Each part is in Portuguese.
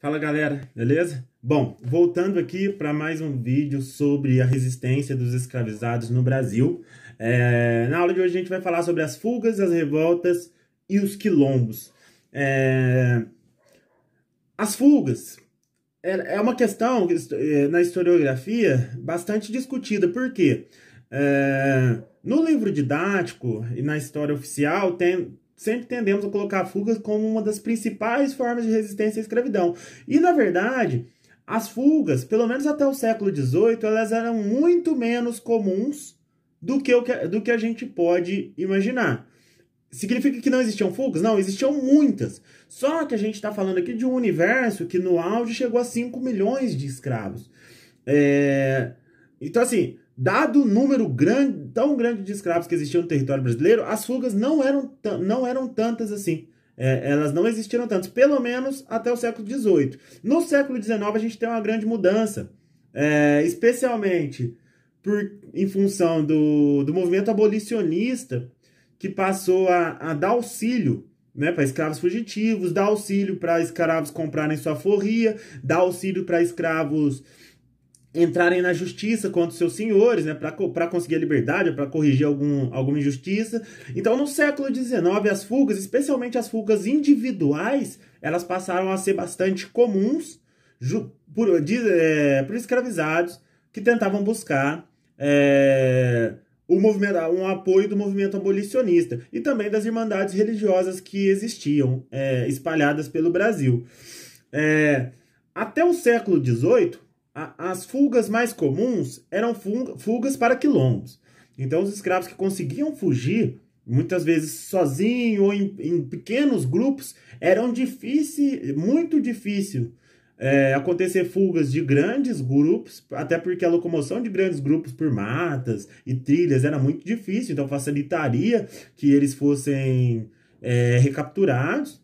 Fala galera, beleza? Bom, voltando aqui para mais um vídeo sobre a resistência dos escravizados no Brasil. Na aula de hoje a gente vai falar sobre as fugas, as revoltas e os quilombos. As fugas é uma questão na historiografia bastante discutida. Por quê? No livro didático e na história oficial sempre tendemos a colocar a fuga como uma das principais formas de resistência à escravidão. E, na verdade, as fugas, pelo menos até o século XVIII, elas eram muito menos comuns do que a gente pode imaginar. Significa que não existiam fugas? Não, existiam muitas. Só que a gente está falando aqui de um universo que no auge chegou a 5 milhões de escravos. Então, assim, dado o número tão grande de escravos que existiam no território brasileiro, as fugas não eram tantas assim. Elas não existiram tantas, pelo menos até o século XVIII. No século XIX a gente tem uma grande mudança, especialmente em função do movimento abolicionista, que passou a dar auxílio, né, para escravos fugitivos, dar auxílio para escravos comprarem sua alforria, dar auxílio para escravos entrarem na justiça contra os seus senhores, né, para conseguir a liberdade, para corrigir alguma injustiça. Então, no século XIX, as fugas, especialmente as fugas individuais, elas passaram a ser bastante comuns por escravizados que tentavam buscar um apoio do movimento abolicionista e também das irmandades religiosas que existiam espalhadas pelo Brasil. Até o século XVIII, as fugas mais comuns eram fugas para quilombos. Então, os escravos que conseguiam fugir, muitas vezes sozinhos ou em pequenos grupos, muito difícil acontecer fugas de grandes grupos, até porque a locomoção de grandes grupos por matas e trilhas era muito difícil, então facilitaria que eles fossem recapturados.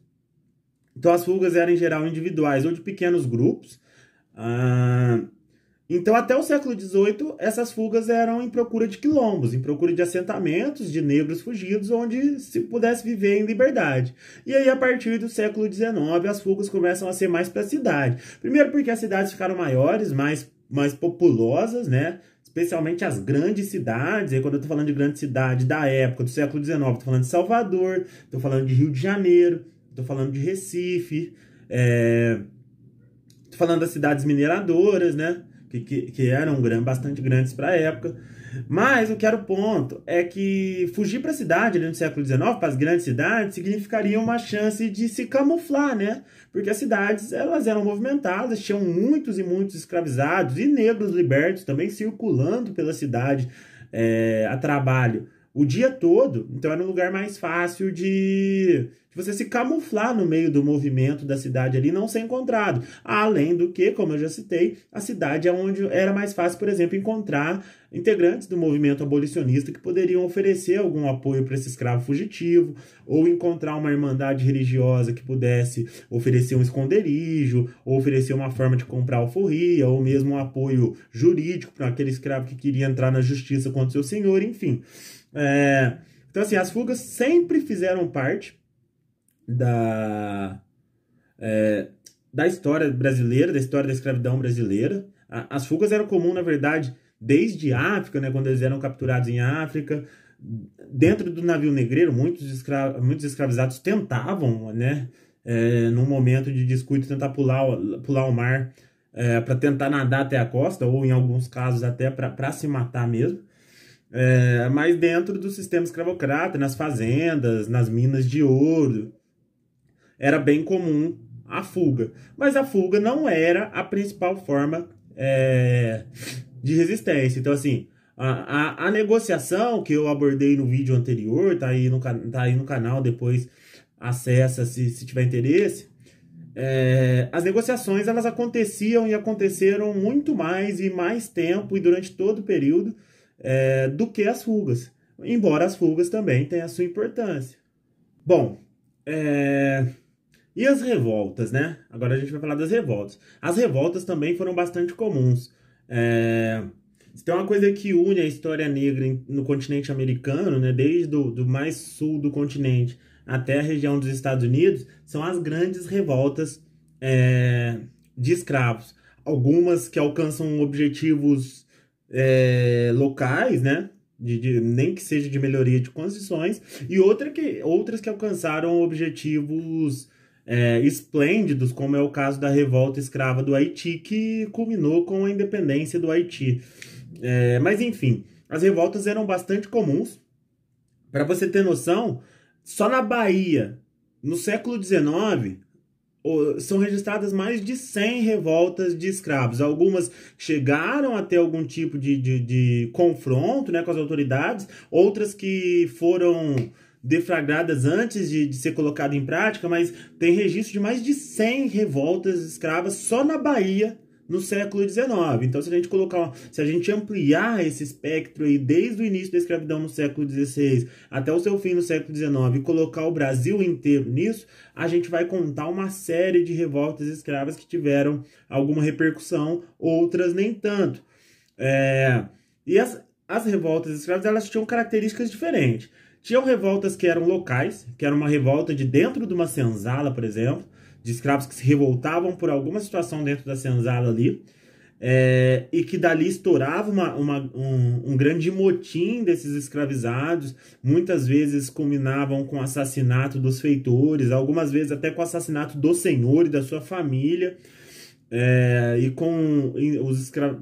Então, as fugas eram, em geral, individuais ou de pequenos grupos. Então, até o século XVIII, essas fugas eram em procura de quilombos, em procura de assentamentos de negros fugidos, onde se pudesse viver em liberdade. E aí, a partir do século XIX, as fugas começam a ser mais para a cidade. Primeiro porque as cidades ficaram maiores, mais populosas, né? Especialmente as grandes cidades. E quando eu estou falando de grande cidade da época, do século XIX, estou falando de Salvador, estou falando de Rio de Janeiro, estou falando de Recife, estou falando das cidades mineradoras, né? Que eram bastante grandes para a época. Mas o que era o ponto é que fugir para a cidade ali no século XIX, para as grandes cidades, significaria uma chance de se camuflar, né? Porque as cidades, elas eram movimentadas, tinham muitos e muitos escravizados e negros libertos também circulando pela cidade a trabalho o dia todo. Então era um lugar mais fácil de você se camuflar no meio do movimento da cidade ali e não ser encontrado. Além do que, como eu já citei, a cidade é onde era mais fácil, por exemplo, encontrar integrantes do movimento abolicionista que poderiam oferecer algum apoio para esse escravo fugitivo, ou encontrar uma irmandade religiosa que pudesse oferecer um esconderijo, ou oferecer uma forma de comprar alforria, ou mesmo um apoio jurídico para aquele escravo que queria entrar na justiça contra o seu senhor, enfim. Então, assim, as fugas sempre fizeram parte da história brasileira, da história da escravidão brasileira. As fugas eram comuns, na verdade, desde a África, né, quando eles eram capturados em África. Dentro do navio negreiro, muitos escravizados tentavam, né, num momento de descuido, tentar pular o mar para tentar nadar até a costa, ou em alguns casos até para se matar mesmo. Mas dentro do sistema escravocrata, nas fazendas, nas minas de ouro, era bem comum a fuga. Mas a fuga não era a principal forma de resistência. Então, assim, a negociação que eu abordei no vídeo anterior, tá aí no canal, depois acessa se tiver interesse. As negociações, elas aconteciam e aconteceram muito mais e mais tempo e durante todo o período do que as fugas. Embora as fugas também tenham a sua importância. Bom, e as revoltas, né? Agora a gente vai falar das revoltas. As revoltas também foram bastante comuns. Tem uma coisa que une a história negra no continente americano, né? Desde do mais sul do continente até a região dos Estados Unidos, são as grandes revoltas de escravos. Algumas que alcançam objetivos locais, né? Nem que seja de melhoria de condições, e outras que alcançaram objetivos esplêndidos, como é o caso da revolta escrava do Haiti, que culminou com a independência do Haiti. Mas, enfim, as revoltas eram bastante comuns. Para você ter noção, só na Bahia, no século XIX, são registradas mais de 100 revoltas de escravos. Algumas chegaram a ter algum tipo de confronto, né, com as autoridades, outras que foram deflagradas antes de ser colocado em prática, mas tem registro de mais de 100 revoltas escravas só na Bahia no século XIX. Então, se a gente ampliar esse espectro aí desde o início da escravidão no século XVI até o seu fim no século XIX e colocar o Brasil inteiro nisso, a gente vai contar uma série de revoltas escravas que tiveram alguma repercussão, outras nem tanto. E as revoltas escravas, elas tinham características diferentes. Tinham revoltas que eram locais, que era uma revolta de dentro de uma senzala, por exemplo, de escravos que se revoltavam por alguma situação dentro da senzala ali, e que dali estourava um grande motim desses escravizados, muitas vezes culminavam com o assassinato dos feitores, algumas vezes até com o assassinato do senhor e da sua família,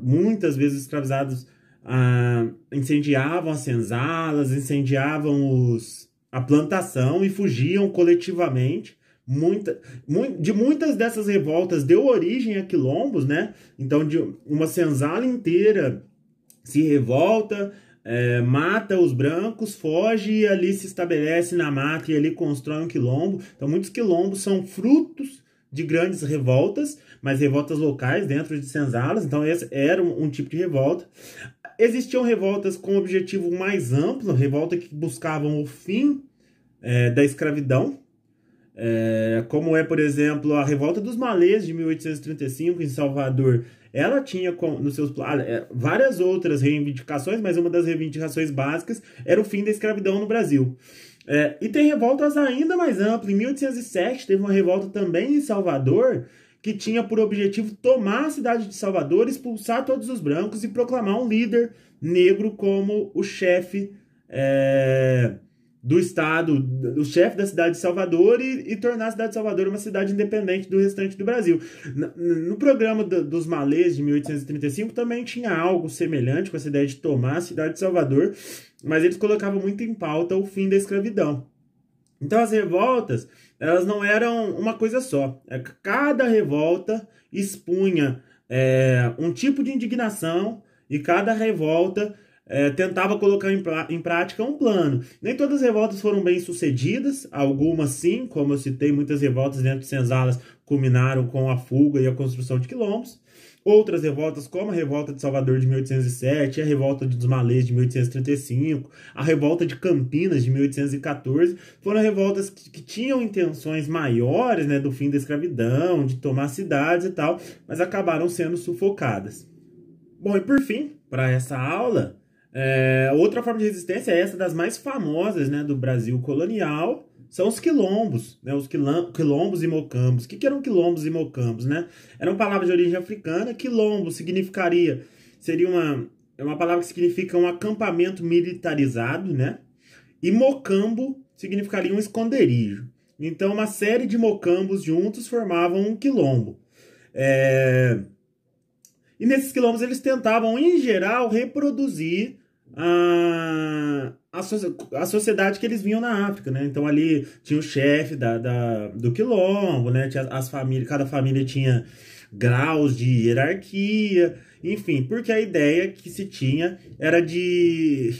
muitas vezes os escravizados incendiavam as senzalas, incendiavam a plantação e fugiam coletivamente. De muitas dessas revoltas deu origem a quilombos, né? Então, de uma senzala inteira se revolta, mata os brancos, foge e ali se estabelece na mata e ali constrói um quilombo. Então, muitos quilombos são frutos de grandes revoltas, mas revoltas locais dentro de senzalas. Então, esse era um tipo de revolta. Existiam revoltas com objetivo mais amplo, revolta que buscavam o fim da escravidão, como por exemplo, a Revolta dos Malês de 1835 em Salvador. Ela tinha nos seus várias outras reivindicações, mas uma das reivindicações básicas era o fim da escravidão no Brasil. E tem revoltas ainda mais amplas. Em 1807 teve uma revolta também em Salvador, que tinha por objetivo tomar a cidade de Salvador, expulsar todos os brancos e proclamar um líder negro como o chefe do estado, o chefe da cidade de Salvador e tornar a cidade de Salvador uma cidade independente do restante do Brasil. No programa dos Malês de 1835 também tinha algo semelhante com essa ideia de tomar a cidade de Salvador, mas eles colocavam muito em pauta o fim da escravidão. Então as revoltas, elas não eram uma coisa só. Cada revolta expunha um tipo de indignação e cada revolta tentava colocar em prática um plano. Nem todas as revoltas foram bem sucedidas, algumas sim, como eu citei, muitas revoltas dentro de senzalas culminaram com a fuga e a construção de quilombos. Outras revoltas, como a Revolta de Salvador de 1807, a Revolta dos Malês de 1835, a Revolta de Campinas de 1814, foram revoltas que tinham intenções maiores, né, do fim da escravidão, de tomar cidades e tal, mas acabaram sendo sufocadas. Bom, e por fim, para essa aula, outra forma de resistência é essa das mais famosas, né, do Brasil colonial, são os quilombos, né, os quilombos e mocambos. O que eram quilombos e mocambos, né? Era uma palavra de origem africana. Quilombo seria uma palavra que significa um acampamento militarizado, né? E mocambo significaria um esconderijo. Então, uma série de mocambos juntos formavam um quilombo. E nesses quilombos eles tentavam, em geral, reproduzir a sociedade que eles vinham na África, né? Então ali tinha o chefe do quilombo, né? Tinha cada família tinha graus de hierarquia, enfim, porque a ideia que se tinha era de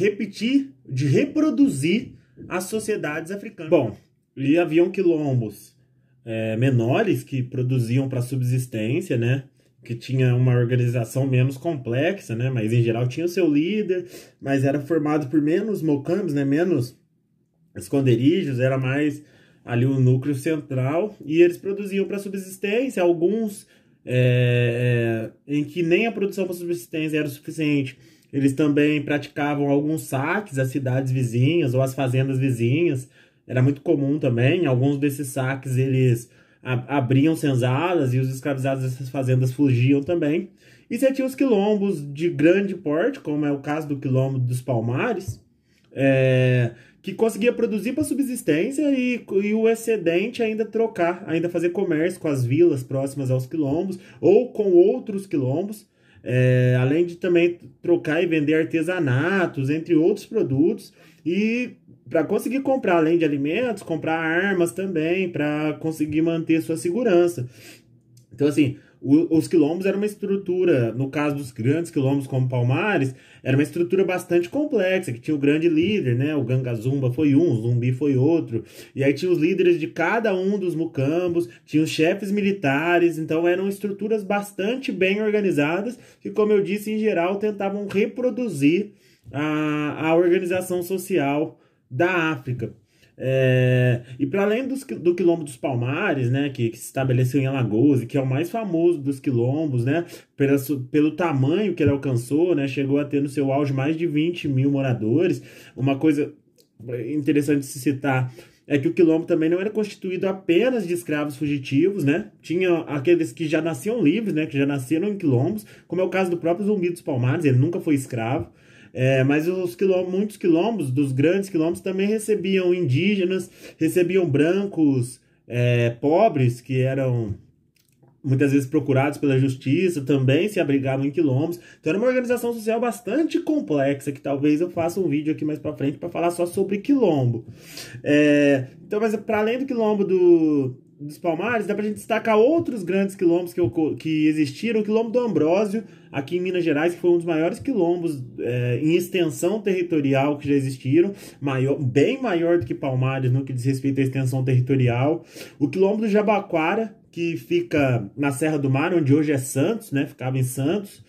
reproduzir as sociedades africanas. Bom, e haviam quilombos menores que produziam para subsistência, né? Que tinha uma organização menos complexa, né? Mas em geral tinha o seu líder, mas era formado por menos mocambos, né? Menos esconderijos, era mais ali o núcleo central, e eles produziam para subsistência, alguns em que nem a produção para subsistência era o suficiente. Eles também praticavam alguns saques às cidades vizinhas ou às fazendas vizinhas, era muito comum também. Alguns desses saques eles abriam senzalas e os escravizados dessas fazendas fugiam também. E você tinha os quilombos de grande porte, como é o caso do quilombo dos Palmares, que conseguia produzir para subsistência e o excedente ainda trocar, ainda fazer comércio com as vilas próximas aos quilombos ou com outros quilombos, além de também trocar e vender artesanatos, entre outros produtos, e para conseguir comprar, além de alimentos, comprar armas também, para conseguir manter sua segurança. Então, assim, os quilombos eram uma estrutura, no caso dos grandes quilombos como Palmares, era uma estrutura bastante complexa, que tinha o grande líder, né? O Gangazumba foi um, o Zumbi foi outro, e aí tinha os líderes de cada um dos mucambos, tinha os chefes militares, então eram estruturas bastante bem organizadas, que, como eu disse, em geral, tentavam reproduzir a organização social da África. E para além do quilombo dos Palmares, né, que se estabeleceu em Alagoas e que é o mais famoso dos quilombos, né, pelo tamanho que ele alcançou, né, chegou a ter no seu auge mais de 20 mil moradores. Uma coisa interessante de se citar é que o quilombo também não era constituído apenas de escravos fugitivos, né? Tinha aqueles que já nasciam livres, né, que já nasceram em quilombos, como é o caso do próprio Zumbi dos Palmares, ele nunca foi escravo. Mas muitos quilombos, dos grandes quilombos, também recebiam indígenas, recebiam brancos pobres, que eram muitas vezes procurados pela justiça, também se abrigavam em quilombos. Então era uma organização social bastante complexa, que talvez eu faça um vídeo aqui mais para frente para falar só sobre quilombo. Então, mas para além do quilombo dos Palmares, dá pra gente destacar outros grandes quilombos que existiram. O quilombo do Ambrósio, aqui em Minas Gerais, que foi um dos maiores quilombos em extensão territorial que já existiram, bem maior do que Palmares no que diz respeito à extensão territorial. O quilombo do Jabaquara, que fica na Serra do Mar, onde hoje é Santos, né? Ficava em Santos.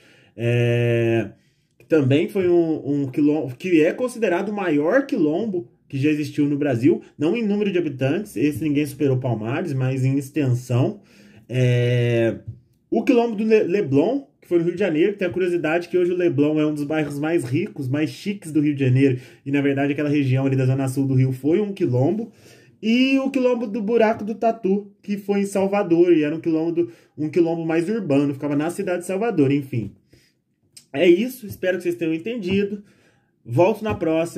Também foi um quilombo que é considerado o maior quilombo que já existiu no Brasil, não em número de habitantes, esse ninguém superou Palmares, mas em extensão. O quilombo do Leblon, que foi no Rio de Janeiro, que tem a curiosidade que hoje o Leblon é um dos bairros mais ricos, mais chiques do Rio de Janeiro, e na verdade aquela região ali da zona sul do Rio foi um quilombo. E o quilombo do Buraco do Tatu, que foi em Salvador, e era um quilombo mais urbano, ficava na cidade de Salvador, enfim. É isso, espero que vocês tenham entendido. Volto na próxima.